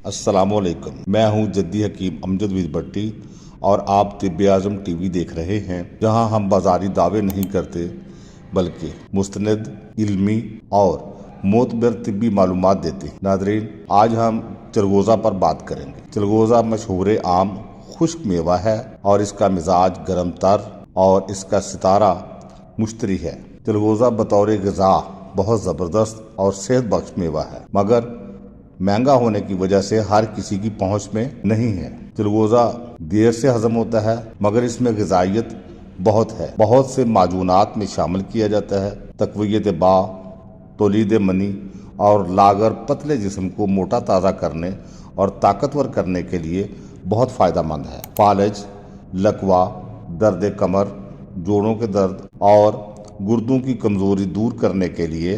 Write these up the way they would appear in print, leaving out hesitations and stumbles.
अस्सलामुअलैकुम। मैं हूं जद्दी हकीम अमजद विद भट्टी और आप तिब्बे आज़म टीवी देख रहे हैं, जहां हम बाजारी दावे नहीं करते बल्कि मुस्तनद, इल्मी और मोतबर तिब्बी मालूमात देते हैं। नादरीन, आज हम चिलगोज़ा पर बात करेंगे। चिलगोज़ा मशहूर आम खुश्क मेवा है और इसका मिजाज गर्म तर और इसका सितारा मुश्तरी है। चिलगोज़ा बतौर ग़िज़ा बहुत ज़बरदस्त और सेहत बख्श मेवा है, मगर महंगा होने की वजह से हर किसी की पहुंच में नहीं है। चिलगोज़ा देर से हजम होता है, मगर इसमें ग़िज़ाइयत बहुत है। बहुत से माजूनात में शामिल किया जाता है। तक़वियत बा, तौलीद मनी और लागर पतले जिस्म को मोटा ताज़ा करने और ताकतवर करने के लिए बहुत फ़ायदेमंद है। फालज, लकवा, दर्द कमर, जोड़ों के दर्द और गुर्दों की कमज़ोरी दूर करने के लिए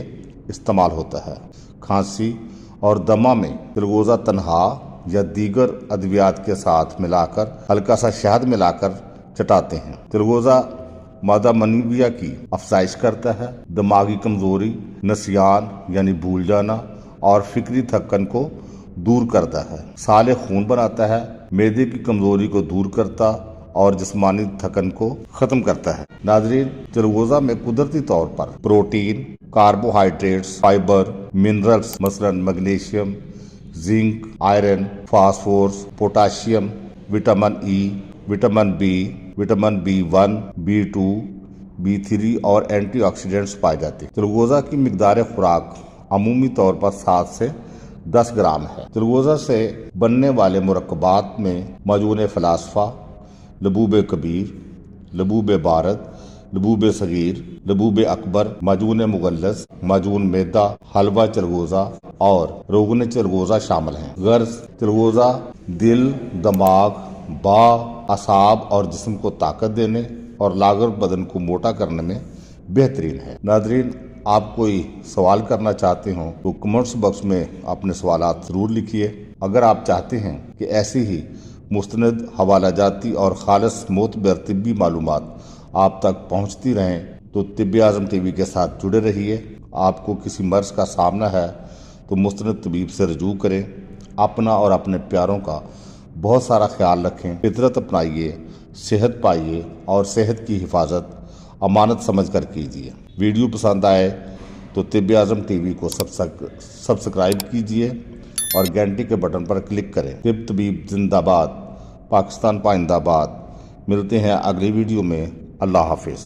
इस्तेमाल होता है। खांसी और दमा में चिलगोज़ा तन्हा या दीगर अद्वियात के साथ मिलाकर हल्का सा शहद मिलाकर चटाते हैं। चिलगोज़ा मादा मनविया की अफजाइश करता है, दिमागी कमज़ोरी, नसियान यानी भूल जाना और फिक्री थकन को दूर करता है। साले खून बनाता है, मैदे की कमज़ोरी को दूर करता और जिस्मानी थकन को ख़त्म करता है। नाज़रीन, चिलगोज़ा में कुदरती तौर पर प्रोटीन, कार्बोहाइड्रेट्स, फाइबर, मिनरल्स मसलन magnesium, zinc, iron, phosphorus, potassium, vitamin E, vitamin B, vitamin B1, B2, B3 और एंटीऑक्सीडेंट्स पाए जाते हैं। चिलगोज़ा की मिकदार खुराक अमूमी तौर पर 7 से 10 ग्राम है। चिलगोज़ा से बनने वाले मुरक्कबात में मजून फ़लासफ़ा, लबूब कबीर, लबूब बारद, लबूब सगीर, लबूब अकबर, माजून मुगल्लस, माजून मैदा, हलवा चिलगोज़ा और रोगन चिलगोज़ा शामिल हैं। गर्ज चिलगोज़ा दिल, दिमाग, असाब और जिस्म को ताकत देने और लागर बदन को मोटा करने में बेहतरीन है। नादरीन, आप कोई सवाल करना चाहते हो तो कमेंट्स बॉक्स में अपने सवालात ज़रूर लिखिए। अगर आप चाहते हैं कि ऐसी ही मुस्तनद, हवालाजाती और खालिस मोतबर तिब्बी मालूमात आप तक पहुंचती रहें तो तिब्बे आज़म टीवी के साथ जुड़े रहिए। आपको किसी मर्ज़ का सामना है तो मुस्तनद तबीब से रजू करें। अपना और अपने प्यारों का बहुत सारा ख्याल रखें, फितरत अपनाइए, सेहत पाइए और सेहत की हिफाजत अमानत समझ कर कीजिए। वीडियो पसंद आए तो तिब्बे आज़म टीवी को सब्सक्राइब कीजिए और घंटी के बटन पर क्लिक करें। तिब तबीब जिंदाबाद, पाकिस्तान पाइंदाबाद। मिलते हैं अगली वीडियो में। अल्लाह हाफिज़।